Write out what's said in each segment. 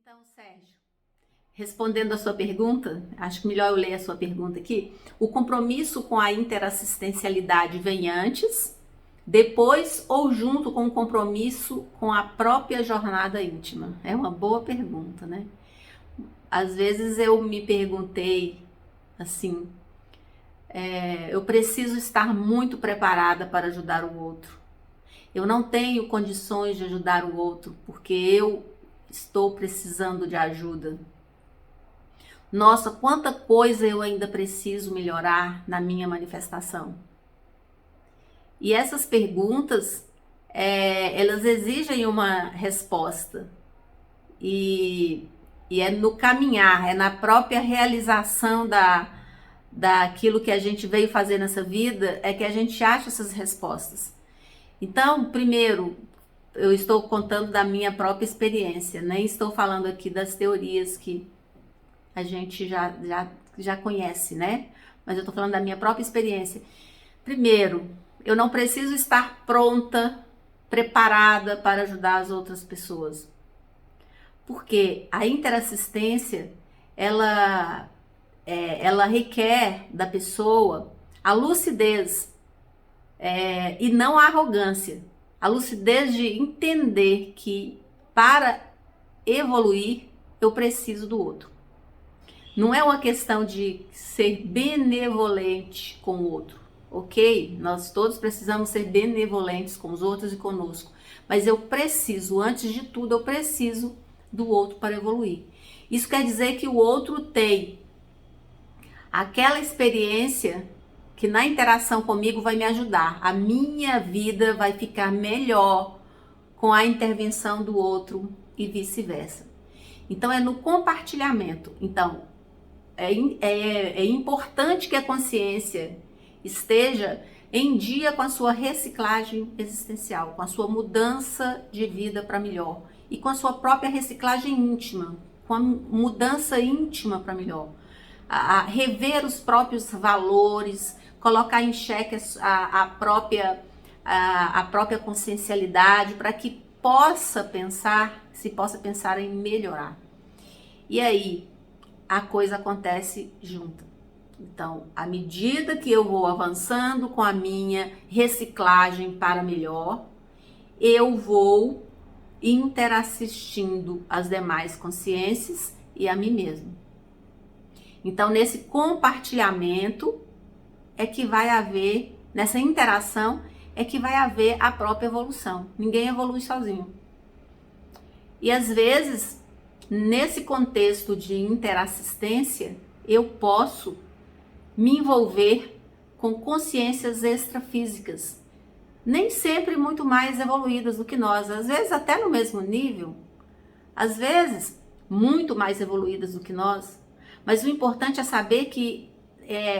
Então, Sérgio, respondendo a sua pergunta, acho que melhor eu ler a sua pergunta aqui. O compromisso com a interassistencialidade vem antes, depois ou junto com o compromisso com a própria jornada íntima? É uma boa pergunta, né? Às vezes eu me perguntei assim, eu preciso estar muito preparada para ajudar o outro. Eu não tenho condições de ajudar o outro porque eu estou precisando de ajuda. Nossa, quanta coisa eu ainda preciso melhorar na minha manifestação. E essas perguntas, elas exigem uma resposta. E é no caminhar, é na própria realização daquilo que a gente veio fazer nessa vida, é que a gente acha essas respostas. Então, primeiro, eu estou contando da minha própria experiência, nem estou falando aqui das teorias que a gente já conhece, né? Mas eu estou falando da minha própria experiência. Primeiro, eu não preciso estar pronta, preparada para ajudar as outras pessoas. Porque a interassistência, ela requer da pessoa a lucidez e não a arrogância. A lucidez de entender que para evoluir eu preciso do outro. Não é uma questão de ser benevolente com o outro, ok? Nós todos precisamos ser benevolentes com os outros e conosco. Mas eu preciso, antes de tudo, eu preciso do outro para evoluir. Isso quer dizer que o outro tem aquela experiência que na interação comigo vai me ajudar. A minha vida vai ficar melhor com a intervenção do outro e vice-versa. Então é no compartilhamento. Então, é importante que a consciência esteja em dia com a sua reciclagem existencial, com a sua mudança de vida para melhor e com a sua própria reciclagem íntima, com a mudança íntima para melhor. A rever os próprios valores, colocar em xeque a própria consciencialidade para que se possa pensar em melhorar. E aí, a coisa acontece junto. Então, à medida que eu vou avançando com a minha reciclagem para melhor, eu vou interassistindo as demais consciências e a mim mesmo. Então, nesse compartilhamento é que vai haver, nessa interação é que vai haver a própria evolução. Ninguém evolui sozinho. E às vezes, nesse contexto de interassistência, eu posso me envolver com consciências extrafísicas, nem sempre muito mais evoluídas do que nós, às vezes até no mesmo nível, às vezes muito mais evoluídas do que nós, mas o importante é saber que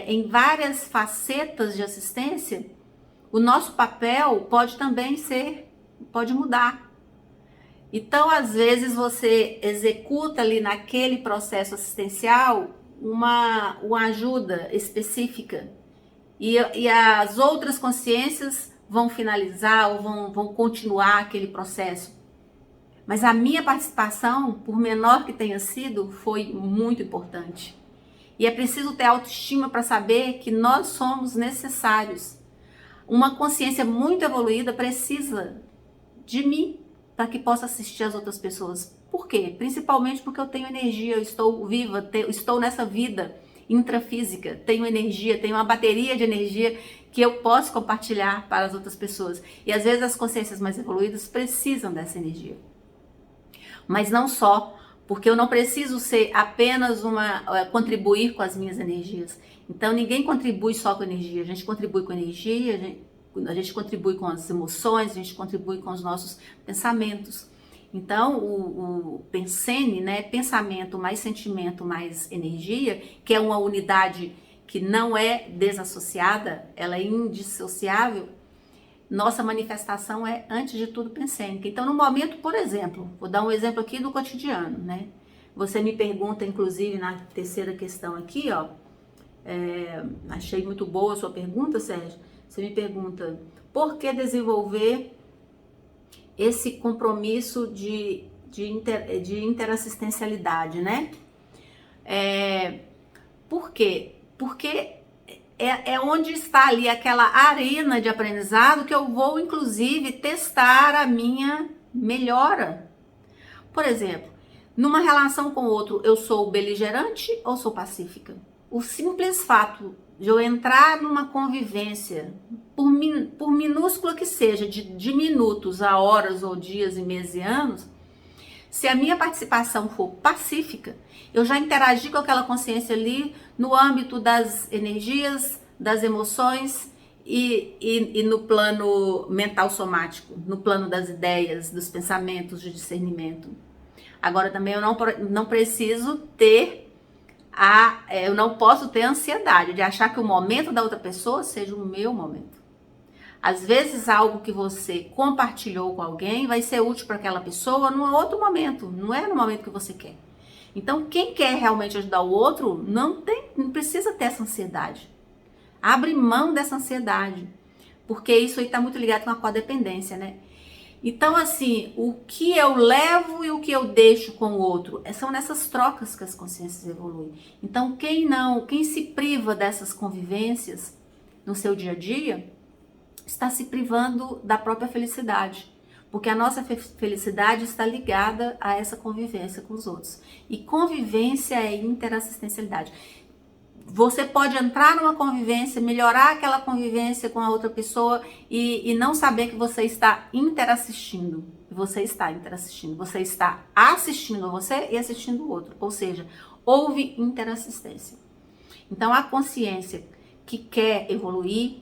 em várias facetas de assistência, o nosso papel pode mudar. Então, às vezes, você executa ali naquele processo assistencial uma ajuda específica e as outras consciências vão finalizar ou vão continuar aquele processo. Mas a minha participação, por menor que tenha sido, foi muito importante. E é preciso ter autoestima para saber que nós somos necessários. Uma consciência muito evoluída precisa de mim para que possa assistir as outras pessoas. Por quê? Principalmente porque eu tenho energia, eu estou viva, estou nessa vida intrafísica, tenho energia, tenho uma bateria de energia que eu posso compartilhar para as outras pessoas. E às vezes as consciências mais evoluídas precisam dessa energia. Mas não só, porque eu não preciso ser apenas contribuir com as minhas energias. Então ninguém contribui só com energia, a gente contribui com energia, a gente contribui com as emoções, a gente contribui com os nossos pensamentos. Então, o Pensene, né, pensamento mais sentimento mais energia, que é uma unidade que não é desassociada, ela é indissociável, nossa manifestação é, antes de tudo, pensênica. Então, no momento, por exemplo, vou dar um exemplo aqui do cotidiano, né? Você me pergunta, inclusive, na terceira questão aqui, ó, achei muito boa a sua pergunta, Sérgio. Você me pergunta, por que desenvolver esse compromisso de de interassistencialidade, né? Por quê? Porque é onde está ali aquela arena de aprendizado que eu vou, inclusive, testar a minha melhora. Por exemplo, numa relação com o outro, eu sou beligerante ou sou pacífica? O simples fato de eu entrar numa convivência, por minúscula que seja, de minutos a horas ou dias e meses e anos, se a minha participação for pacífica, eu já interagi com aquela consciência ali no âmbito das energias, das emoções e no plano mental somático, no plano das ideias, dos pensamentos, de discernimento. Agora também eu não preciso ter eu não posso ter ansiedade de achar que o momento da outra pessoa seja o meu momento. Às vezes algo que você compartilhou com alguém vai ser útil para aquela pessoa num outro momento, não é no momento que você quer. Então quem quer realmente ajudar o outro não precisa ter essa ansiedade. Abre mão dessa ansiedade, porque isso aí está muito ligado com a codependência, né? Então, assim, o que eu levo e o que eu deixo com o outro, são nessas trocas que as consciências evoluem. Então, quem se priva dessas convivências no seu dia a dia, está se privando da própria felicidade. Porque a nossa felicidade está ligada a essa convivência com os outros. E convivência é interassistencialidade. Você pode entrar numa convivência, melhorar aquela convivência com a outra pessoa e não saber que você está interassistindo. Você está interassistindo. Você está assistindo a você e assistindo o outro. Ou seja, houve interassistência. Então, a consciência que quer evoluir,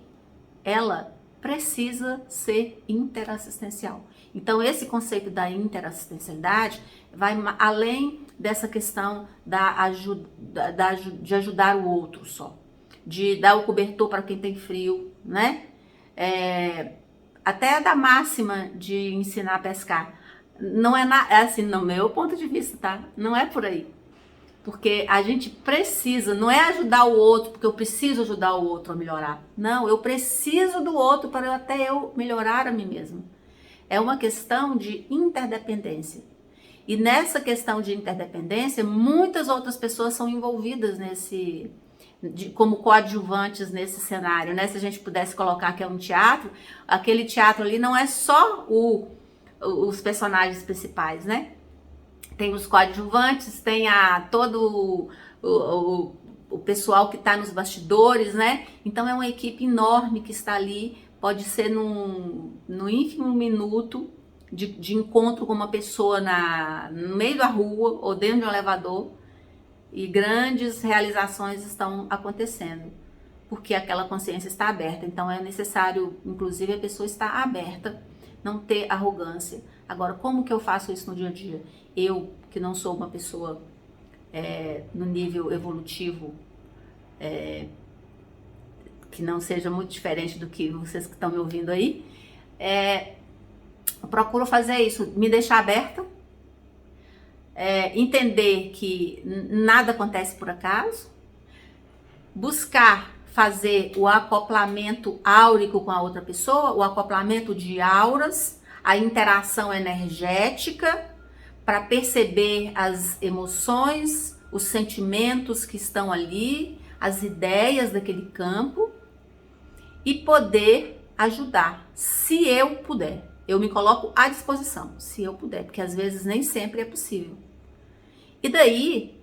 ela precisa ser interassistencial. Então, esse conceito da interassistencialidade vai além dessa questão de ajudar o outro só, de dar o cobertor para quem tem frio, né? Até da máxima de ensinar a pescar. Não é assim, no meu ponto de vista, tá? Não é por aí. Porque a gente precisa, não é ajudar o outro porque eu preciso ajudar o outro a melhorar. Não, eu preciso do outro para até eu melhorar a mim mesmo. É uma questão de interdependência. E nessa questão de interdependência, muitas outras pessoas são envolvidas como coadjuvantes nesse cenário, né? Se a gente pudesse colocar que é um teatro, aquele teatro ali não é só os personagens principais, né? Tem os coadjuvantes, tem todo o pessoal que está nos bastidores, né? Então é uma equipe enorme que está ali, pode ser no ínfimo minuto de encontro com uma pessoa no meio da rua ou dentro de um elevador, e grandes realizações estão acontecendo, porque aquela consciência está aberta. Então é necessário, inclusive, a pessoa estar aberta, não ter arrogância. Agora, como que eu faço isso no dia a dia? Eu, que não sou uma pessoa no nível evolutivo, que não seja muito diferente do que vocês que estão me ouvindo aí, eu procuro fazer isso, me deixar aberta, entender que nada acontece por acaso, buscar fazer o acoplamento áurico com a outra pessoa, o acoplamento de auras, a interação energética, para perceber as emoções, os sentimentos que estão ali, as ideias daquele campo e poder ajudar, se eu puder. Eu me coloco à disposição, se eu puder, porque às vezes nem sempre é possível. E daí,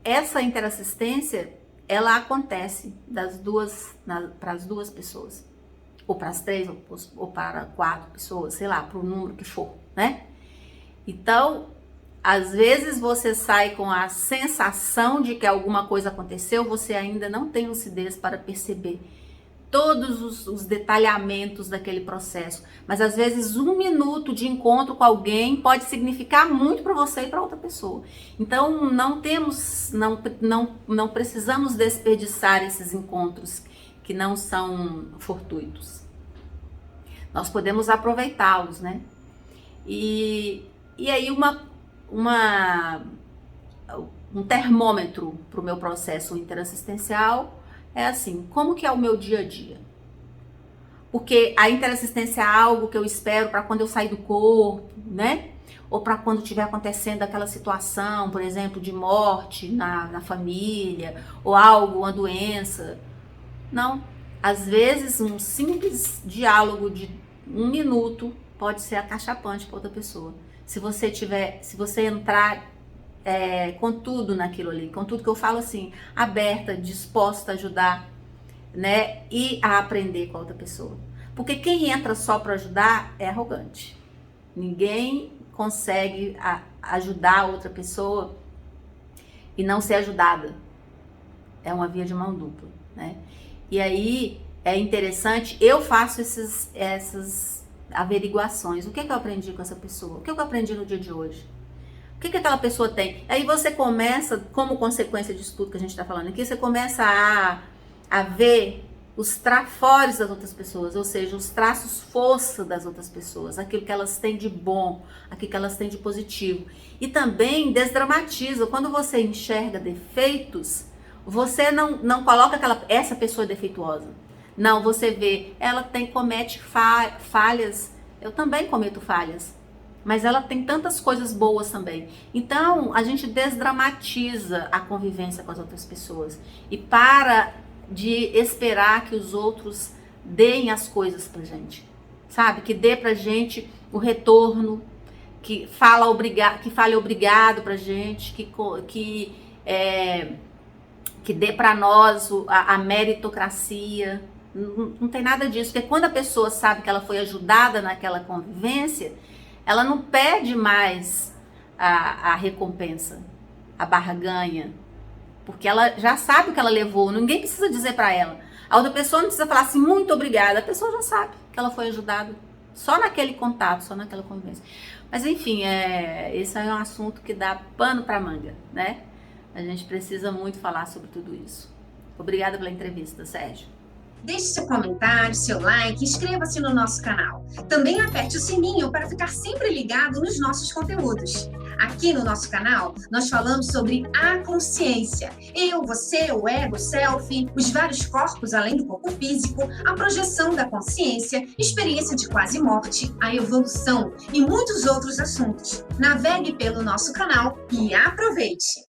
essa interassistência, ela acontece para as duas pessoas, ou para as 3, ou para 4 pessoas, sei lá, para o número que for, né? Então, às vezes você sai com a sensação de que alguma coisa aconteceu, você ainda não tem lucidez para perceber todos os detalhamentos daquele processo. Mas às vezes 1 minuto de encontro com alguém pode significar muito para você e para outra pessoa. Então não precisamos desperdiçar esses encontros que não são fortuitos. Nós podemos aproveitá-los, né? E aí um termômetro para o meu processo interassistencial é assim, como que é o meu dia a dia? Porque a interassistência é algo que eu espero para quando eu sair do corpo, né? ou para quando estiver acontecendo aquela situação, por exemplo, de morte na família, ou algo, uma doença. Não. Às vezes, um simples diálogo de 1 minuto pode ser acachapante para outra pessoa. Se você entrar com tudo naquilo ali, com tudo que eu falo assim, aberta, disposta a ajudar, né? E a aprender com a outra pessoa. Porque quem entra só para ajudar é arrogante. Ninguém consegue ajudar a outra pessoa e não ser ajudada. É uma via de mão dupla, né? E aí é interessante, eu faço essas averiguações. O que eu aprendi com essa pessoa? O que eu aprendi no dia de hoje? O que aquela pessoa tem? Aí você começa, como consequência disso tudo que a gente está falando aqui, você começa a ver os trafores das outras pessoas, ou seja, os traços força das outras pessoas, aquilo que elas têm de bom, aquilo que elas têm de positivo. E também desdramatiza. Quando você enxerga defeitos, você não coloca essa pessoa defeituosa. Não, você vê, ela comete falhas, eu também cometo falhas, mas ela tem tantas coisas boas também. Então, a gente desdramatiza a convivência com as outras pessoas e para de esperar que os outros deem as coisas pra gente, sabe? Que dê pra gente o retorno, que fale obrigado pra gente, que dê pra nós a meritocracia. Não tem nada disso, porque quando a pessoa sabe que ela foi ajudada naquela convivência, ela não pede mais a recompensa, a barganha, porque ela já sabe o que ela levou, ninguém precisa dizer para ela. A outra pessoa não precisa falar assim, muito obrigada, a pessoa já sabe que ela foi ajudada só naquele contato, só naquela convivência. Mas enfim, esse é um assunto que dá pano para manga, né? A gente precisa muito falar sobre tudo isso. Obrigada pela entrevista, Sérgio. Deixe seu comentário, seu like, inscreva-se no nosso canal. Também aperte o sininho para ficar sempre ligado nos nossos conteúdos. Aqui no nosso canal, nós falamos sobre a consciência. Eu, você, o ego, o self, os vários corpos além do corpo físico, a projeção da consciência, experiência de quase morte, a evolução e muitos outros assuntos. Navegue pelo nosso canal e aproveite!